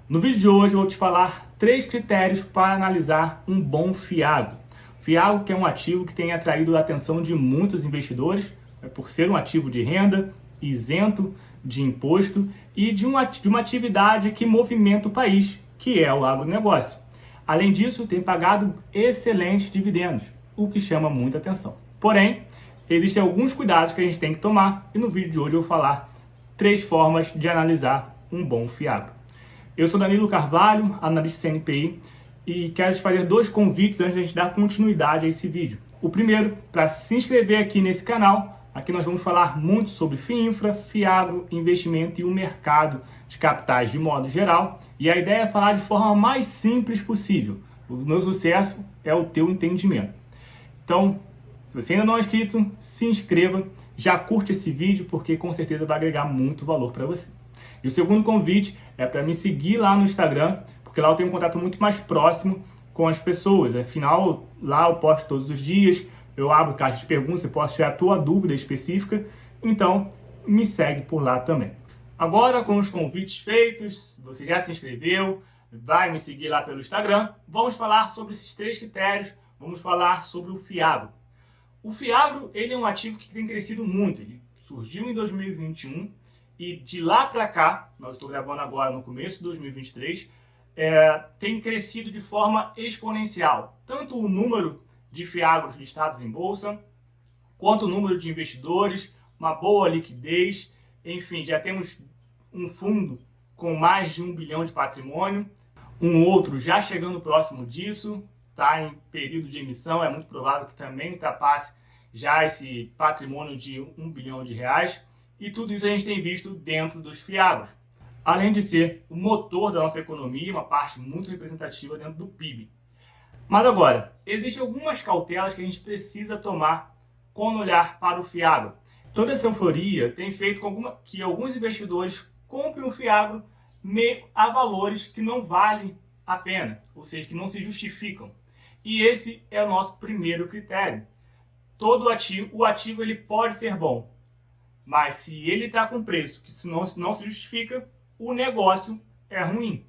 No vídeo de hoje eu vou te falar 3 critérios para analisar um bom fiado. Fiado que é um ativo que tem atraído a atenção de muitos investidores, por ser um ativo de renda, isento de imposto e de uma atividade que movimenta o país, que é o agronegócio. Além disso, tem pagado excelentes dividendos, o que chama muita atenção. Porém, existem alguns cuidados que a gente tem que tomar e no vídeo de hoje eu vou falar 3 formas de analisar um bom fiado. Eu sou Danilo Carvalho, analista CNPI, e quero te fazer 2 convites antes de a gente dar continuidade a esse vídeo. O primeiro, para se inscrever aqui nesse canal. Aqui nós vamos falar muito sobre FIINFRA, FIAGRO, investimento e o mercado de capitais de modo geral. E a ideia é falar de forma mais simples possível. O meu sucesso é o teu entendimento. Então, se você ainda não é inscrito, se inscreva, já curte esse vídeo porque com certeza vai agregar muito valor para você. E o segundo convite é para me seguir lá no Instagram, porque lá eu tenho um contato muito mais próximo com as pessoas. Afinal, lá eu posto todos os dias, eu abro caixa de perguntas, você pode tirar a tua dúvida específica, então me segue por lá também. Agora, com os convites feitos, você já se inscreveu, vai me seguir lá pelo Instagram, vamos falar sobre esses 3 critérios, vamos falar sobre o FIAGRO. O FIAGRO, ele é um ativo que tem crescido muito, ele surgiu em 2021, e de lá para cá, nós estou gravando agora no começo de 2023, tem crescido de forma exponencial. Tanto o número de FIAGROs listados em bolsa, quanto o número de investidores, uma boa liquidez. Enfim, já temos um fundo com mais de 1 bilhão de patrimônio, um outro já chegando próximo disso, está em período de emissão, é muito provável que também ultrapasse já esse patrimônio de 1 bilhão de reais. E tudo isso a gente tem visto dentro dos FIAGROs. Além de ser o motor da nossa economia, uma parte muito representativa dentro do PIB. Mas agora, existem algumas cautelas que a gente precisa tomar quando olhar para o FIAGRO. Toda essa euforia tem feito com que alguns investidores comprem o FIAGRO a valores que não valem a pena, ou seja, que não se justificam. E esse é o nosso primeiro critério. Todo ativo, o ativo ele pode ser bom, mas se ele está com preço que não se justifica, o negócio é ruim.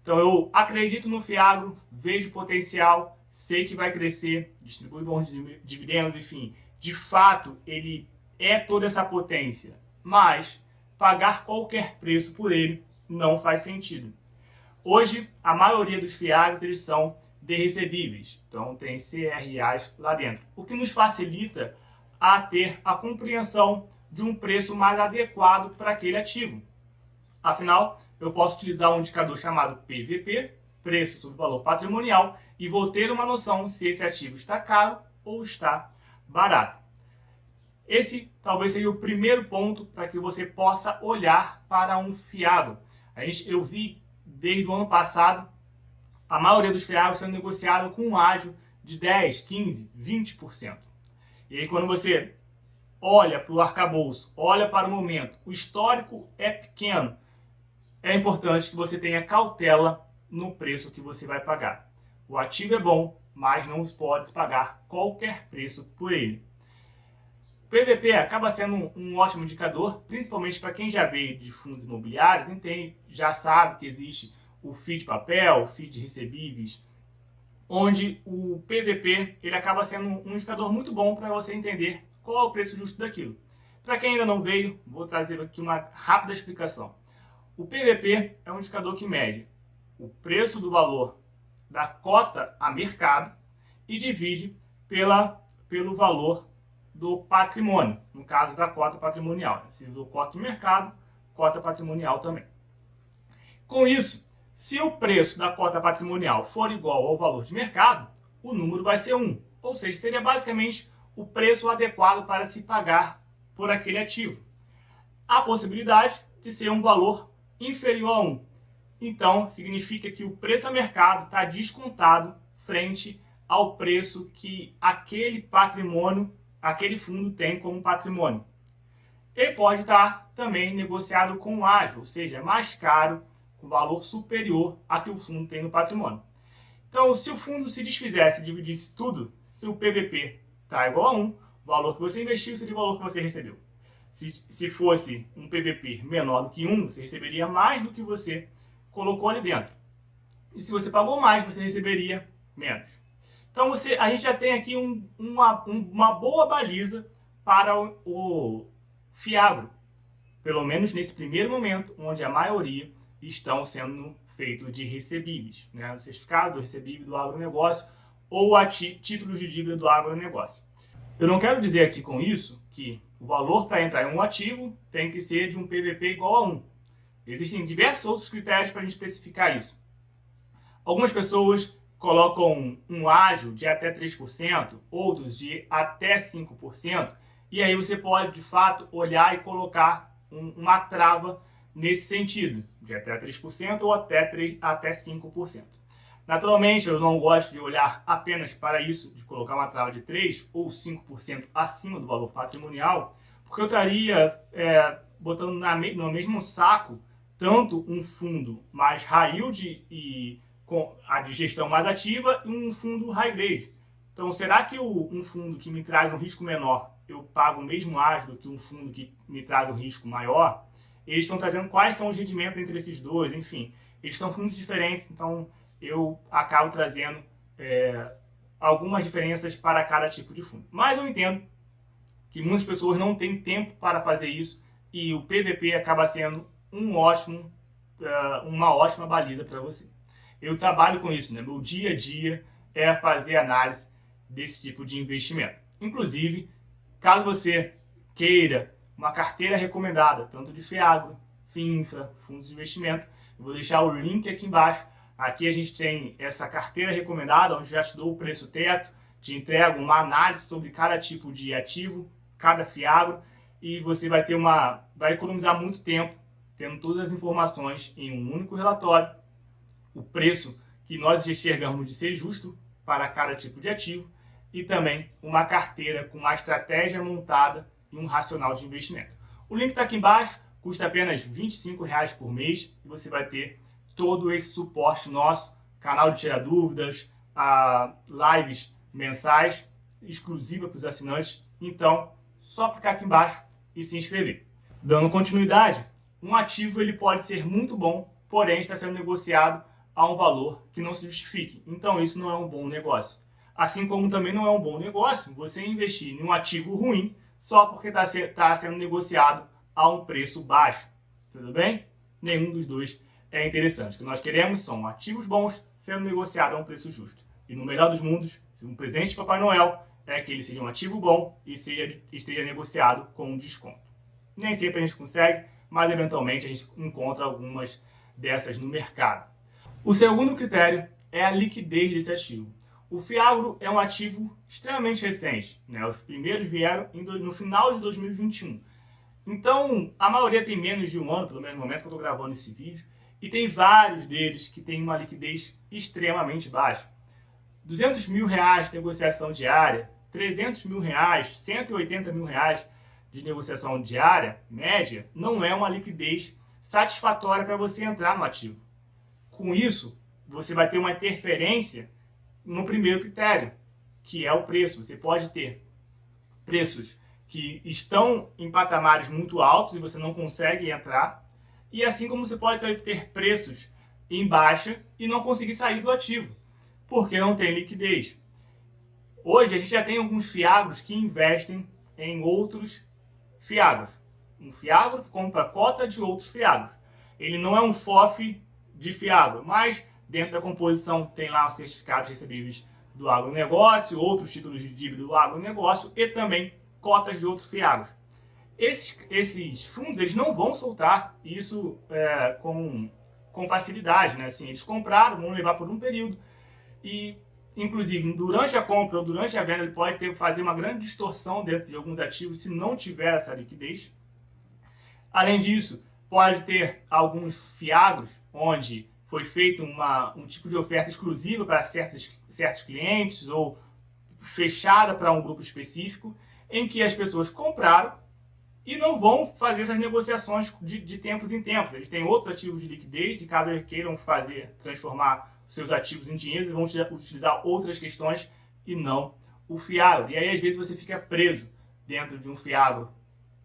Então eu acredito no FIAGRO, vejo potencial, sei que vai crescer, distribui bons dividendos, enfim. De fato, ele é toda essa potência. Mas pagar qualquer preço por ele não faz sentido. Hoje, a maioria dos FIAGROs eles são derrecebíveis. Então tem CRAs lá dentro. O que nos facilita a ter a compreensão de um preço mais adequado para aquele ativo. Afinal, eu posso utilizar um indicador chamado PVP, preço sobre valor patrimonial, e vou ter uma noção se esse ativo está caro ou está barato. Esse talvez seja o primeiro ponto para que você possa olhar para um FIAGRO. Eu vi desde o ano passado a maioria dos FIAGROs sendo negociado com um ágio de 10, 15, 20%. E aí quando você olha para o arcabouço, olha para o momento, o histórico é pequeno, é importante que você tenha cautela no preço que você vai pagar. O ativo é bom, mas não pode pagar qualquer preço por ele. O PVP acaba sendo um ótimo indicador, principalmente para quem já veio de fundos imobiliários, entende, já sabe que existe o FII de papel, o FII de recebíveis, onde o PVP ele acaba sendo um indicador muito bom para você entender qual é o preço justo daquilo. Para quem ainda não veio, vou trazer aqui uma rápida explicação. O PVP é um indicador que mede o preço do valor da cota a mercado e divide pelo valor do patrimônio, no caso da cota patrimonial. Se usou cota do mercado, cota patrimonial também. Com isso, se o preço da cota patrimonial for igual ao valor de mercado, o número vai ser 1. Ou seja, seria basicamente o preço adequado para se pagar por aquele ativo. Há possibilidade de ser um valor inferior a 1. Então, significa que o preço a mercado está descontado frente ao preço que aquele patrimônio, aquele fundo tem como patrimônio. Ele pode estar também negociado com ágio, ou seja, mais caro, com valor superior a que o fundo tem no patrimônio. Então, se o fundo se desfizesse e dividisse tudo, se o PVP está igual a 1, o valor que você investiu seria o valor que você recebeu. Se fosse um PVP menor do que 1, você receberia mais do que você colocou ali dentro. E se você pagou mais, você receberia menos. Então a gente já tem aqui uma boa baliza para o Fiagro, pelo menos nesse primeiro momento, onde a maioria estão sendo feitos de recebíveis, né? O certificado do recebível do agronegócio ou a títulos de dívida do agronegócio. Eu não quero dizer aqui com isso que o valor para entrar em um ativo tem que ser de um PVP igual a 1. Existem diversos outros critérios para a gente especificar isso. Algumas pessoas colocam um ágio de até 3%, outros de até 5%, e aí você pode, de fato, olhar e colocar uma trava nesse sentido, de até 3% ou até 5%. Naturalmente, eu não gosto de olhar apenas para isso, de colocar uma trava de 3% ou 5% acima do valor patrimonial, porque eu estaria botando no mesmo saco tanto um fundo mais high yield e com a de gestão mais ativa e um fundo high grade. Então, será que um fundo que me traz um risco menor, eu pago o mesmo ágio do que um fundo que me traz um risco maior? Eles estão trazendo quais são os rendimentos entre esses dois, enfim. Eles são fundos diferentes, então eu acabo trazendo algumas diferenças para cada tipo de fundo. Mas eu entendo que muitas pessoas não têm tempo para fazer isso e o PVP acaba sendo uma ótima baliza para você. Eu trabalho com isso, né? Meu dia a dia é fazer análise desse tipo de investimento. Inclusive, caso você queira uma carteira recomendada, tanto de FIAGRO, FINFRA, fundos de investimento, eu vou deixar o link aqui embaixo. Aqui a gente tem essa carteira recomendada, onde já te dou o preço teto, te entrego uma análise sobre cada tipo de ativo, cada FIAGRO, e você vai economizar muito tempo tendo todas as informações em um único relatório, o preço que nós enxergamos de ser justo para cada tipo de ativo e também uma carteira com uma estratégia montada e um racional de investimento. O link está aqui embaixo, custa apenas R$ 25,00 por mês e você vai ter todo esse suporte nosso, canal de tirar dúvidas, lives mensais exclusiva para os assinantes. Então, só clicar aqui embaixo e se inscrever. Dando continuidade, um ativo ele pode ser muito bom, porém está sendo negociado a um valor que não se justifique. Então isso não é um bom negócio. Assim como também não é um bom negócio você investir em um ativo ruim só porque está sendo negociado a um preço baixo. Tudo bem? Nenhum dos dois é interessante. O que nós queremos são ativos bons sendo negociados a um preço justo. E no melhor dos mundos, um presente de Papai Noel é que ele seja um ativo bom e esteja negociado com um desconto. Nem sempre a gente consegue, mas eventualmente a gente encontra algumas dessas no mercado. O segundo critério é a liquidez desse ativo. O Fiagro é um ativo extremamente recente, né? Os primeiros vieram no final de 2021. Então, a maioria tem menos de um ano, pelo menos no momento que eu estou gravando esse vídeo, e tem vários deles que têm uma liquidez extremamente baixa. R$200 mil de negociação diária, R$300 mil, R$180 mil de negociação diária, média, não é uma liquidez satisfatória para você entrar no ativo. Com isso, você vai ter uma interferência no primeiro critério, que é o preço. Você pode ter preços que estão em patamares muito altos e você não consegue entrar, e assim como você pode ter preços em baixa e não conseguir sair do ativo, porque não tem liquidez. Hoje a gente já tem alguns fiagros que investem em outros fiagros. Um fiagro que compra cota de outros fiagros. Ele não é um FOF de fiagro, mas dentro da composição tem lá os certificados recebíveis do agronegócio, outros títulos de dívida do agronegócio e também cotas de outros fiagros. Esses fundos eles não vão soltar isso com facilidade, né? Assim, eles compraram, vão levar por um período e, inclusive, durante a compra ou durante a venda, ele pode fazer uma grande distorção dentro de alguns ativos se não tiver essa liquidez. Além disso, pode ter alguns fiagros onde foi feito um tipo de oferta exclusiva para certos clientes ou fechada para um grupo específico, em que as pessoas compraram e não vão fazer essas negociações de tempos em tempos. Eles têm outros ativos de liquidez e caso eles queiram transformar seus ativos em dinheiro, eles vão utilizar outras questões e não o fiagro. E aí, às vezes, você fica preso dentro de um fiagro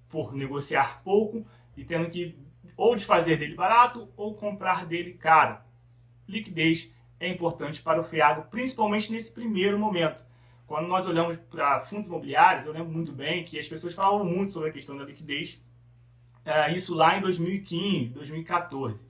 por negociar pouco e tendo que ou desfazer dele barato ou comprar dele caro. Liquidez é importante para o FIAGRO, principalmente nesse primeiro momento. Quando nós olhamos para fundos imobiliários, eu lembro muito bem que as pessoas falavam muito sobre a questão da liquidez, isso lá em 2015, 2014.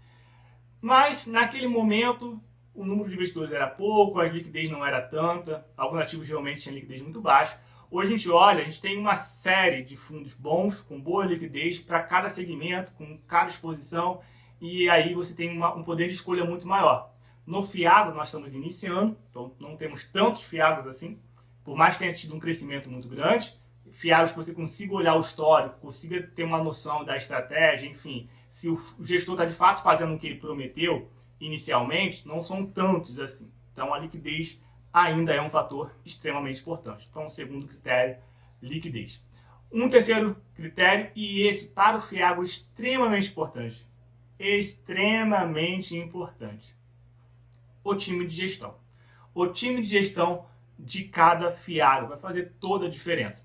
Mas, naquele momento, o número de investidores era pouco, a liquidez não era tanta, alguns ativos realmente tinham liquidez muito baixa. Hoje a gente olha, a gente tem uma série de fundos bons, com boa liquidez, para cada segmento, com cada exposição, e aí você tem um poder de escolha muito maior. No FIAGRO nós estamos iniciando, então não temos tantos FIAGROs assim, por mais que tenha tido um crescimento muito grande. FIAGROs que você consiga olhar o histórico, consiga ter uma noção da estratégia, enfim, se o gestor está de fato fazendo o que ele prometeu inicialmente, não são tantos assim. Então a liquidez ainda é um fator extremamente importante. Então, o segundo critério, liquidez. Um terceiro critério, e esse para o FIAGRO extremamente importante, o time de gestão. O time de gestão de cada FIAGRO vai fazer toda a diferença.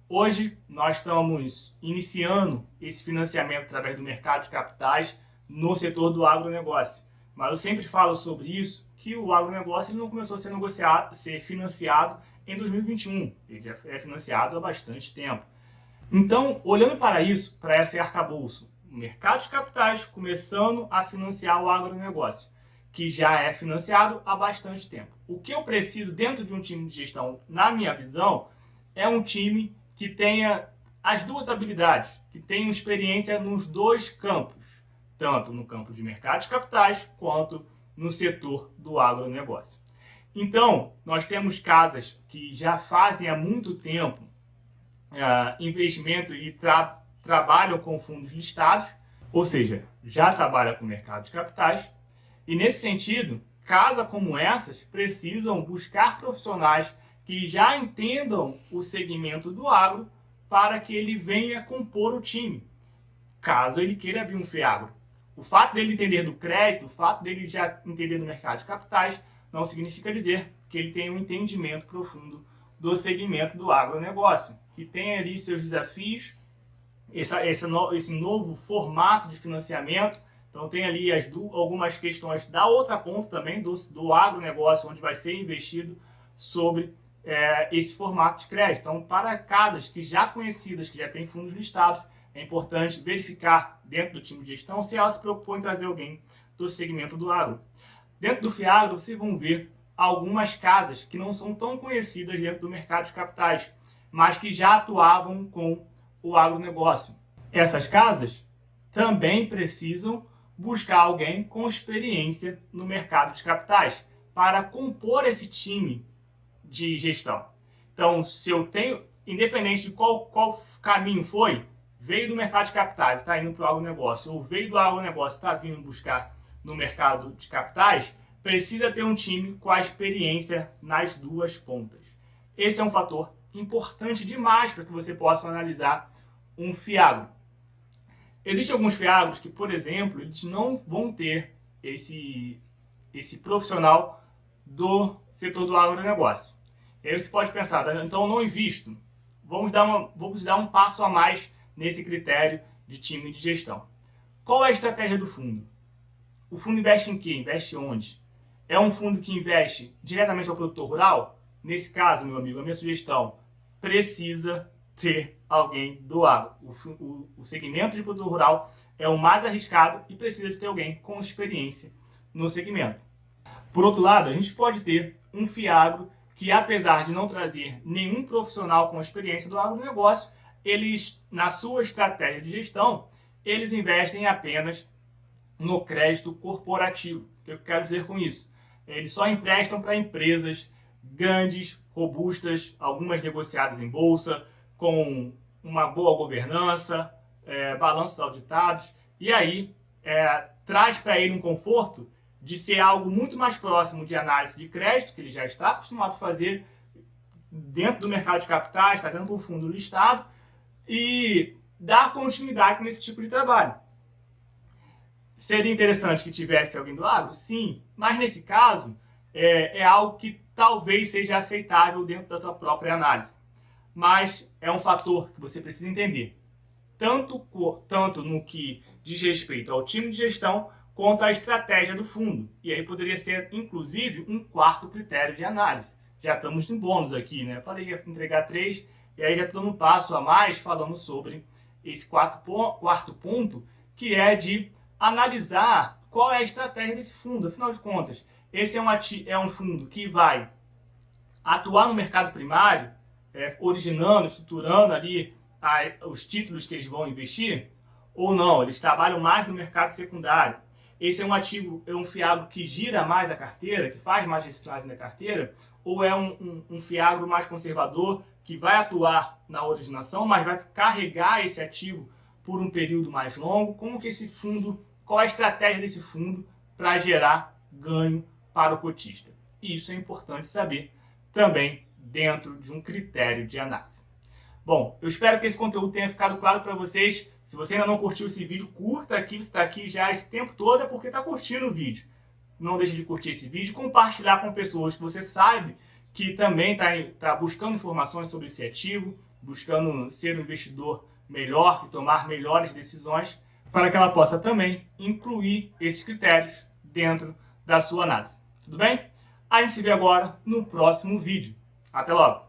Hoje, nós estamos iniciando esse financiamento através do mercado de capitais no setor do agronegócio. Mas eu sempre falo sobre isso, que o agronegócio ele não começou a ser financiado em 2021. Ele já é financiado há bastante tempo. Então, olhando para isso, para esse arcabouço, o mercado de capitais começando a financiar o agronegócio, que já é financiado há bastante tempo. O que eu preciso dentro de um time de gestão, na minha visão, é um time que tenha as duas habilidades, que tenha experiência nos dois campos, tanto no campo de mercado de capitais, quanto no setor do agronegócio. Então, nós temos casas que já fazem há muito tempo investimento e trabalham com fundos listados, ou seja, já trabalham com mercado de capitais, e nesse sentido, casas como essas precisam buscar profissionais que já entendam o segmento do agro para que ele venha compor o time, caso ele queira abrir um FIAGRO. O fato dele entender do crédito, o fato dele já entender do mercado de capitais, não significa dizer que ele tem um entendimento profundo do segmento do agronegócio, que tem ali seus desafios, esse novo formato de financiamento. Então tem ali algumas questões da outra ponta também, do agronegócio, onde vai ser investido sobre esse formato de crédito. Então, para casas que já conhecidas, que já têm fundos listados, é importante verificar dentro do time de gestão se ela se preocupou em trazer alguém do segmento do agro. Dentro do FIAGRO, vocês vão ver algumas casas que não são tão conhecidas dentro do mercado de capitais, mas que já atuavam com o agronegócio. Essas casas também precisam buscar alguém com experiência no mercado de capitais para compor esse time de gestão. Então, se eu tenho, independente de qual caminho foi, veio do mercado de capitais, está indo para o agronegócio, ou veio do agronegócio, está vindo buscar no mercado de capitais, precisa ter um time com a experiência nas duas pontas. Esse é um fator importante demais para que você possa analisar um FIAGRO. Existem alguns FIAGROs que, por exemplo, eles não vão ter esse profissional do setor do agronegócio. E aí você pode pensar, então eu não invisto. Vamos dar um passo a mais nesse critério de time de gestão. Qual é a estratégia do fundo? O fundo investe em quê? Investe onde? É um fundo que investe diretamente ao produtor rural? Nesse caso, meu amigo, a minha sugestão, precisa ter alguém do agro. O segmento de produtor rural é o mais arriscado e precisa de ter alguém com experiência no segmento. Por outro lado, a gente pode ter um FIAGRO que, apesar de não trazer nenhum profissional com experiência do agronegócio, eles, na sua estratégia de gestão, eles investem apenas no crédito corporativo. O que eu quero dizer com isso? Eles só emprestam para empresas grandes, robustas, algumas negociadas em bolsa, com uma boa governança, balanços auditados, e aí traz para ele um conforto de ser algo muito mais próximo de análise de crédito, que ele já está acostumado a fazer dentro do mercado de capitais, trazendo para o fundo listado, e dar continuidade nesse tipo de trabalho. Seria interessante que tivesse alguém do agro? Sim, mas nesse caso é algo que talvez seja aceitável dentro da tua própria análise. Mas é um fator que você precisa entender. tanto no que diz respeito ao time de gestão quanto à estratégia do fundo. E aí poderia ser, inclusive, um quarto critério de análise. Já estamos no bônus aqui, né? Falei que ia entregar 3, e aí já estou dando um passo a mais falando sobre esse quarto ponto, que é de analisar qual é a estratégia desse fundo. Afinal de contas, esse é um fundo que vai atuar no mercado primário, originando, estruturando ali os títulos que eles vão investir, ou não, eles trabalham mais no mercado secundário. Esse é um ativo, é um fiado que gira mais a carteira, que faz mais reciclagem da carteira, ou é um fiado mais conservador, que vai atuar na originação, mas vai carregar esse ativo por um período mais longo? Como que esse fundo, qual a estratégia desse fundo para gerar ganho para o cotista? E isso é importante saber também dentro de um critério de análise. Bom, eu espero que esse conteúdo tenha ficado claro para vocês. Se você ainda não curtiu esse vídeo, curta aqui. Você está aqui já esse tempo todo é porque está curtindo o vídeo. Não deixe de curtir esse vídeo, compartilhar com pessoas que você sabe que também está buscando informações sobre esse ativo, buscando ser um investidor melhor e tomar melhores decisões, para que ela possa também incluir esses critérios dentro da sua análise. Tudo bem? A gente se vê agora no próximo vídeo. Até logo!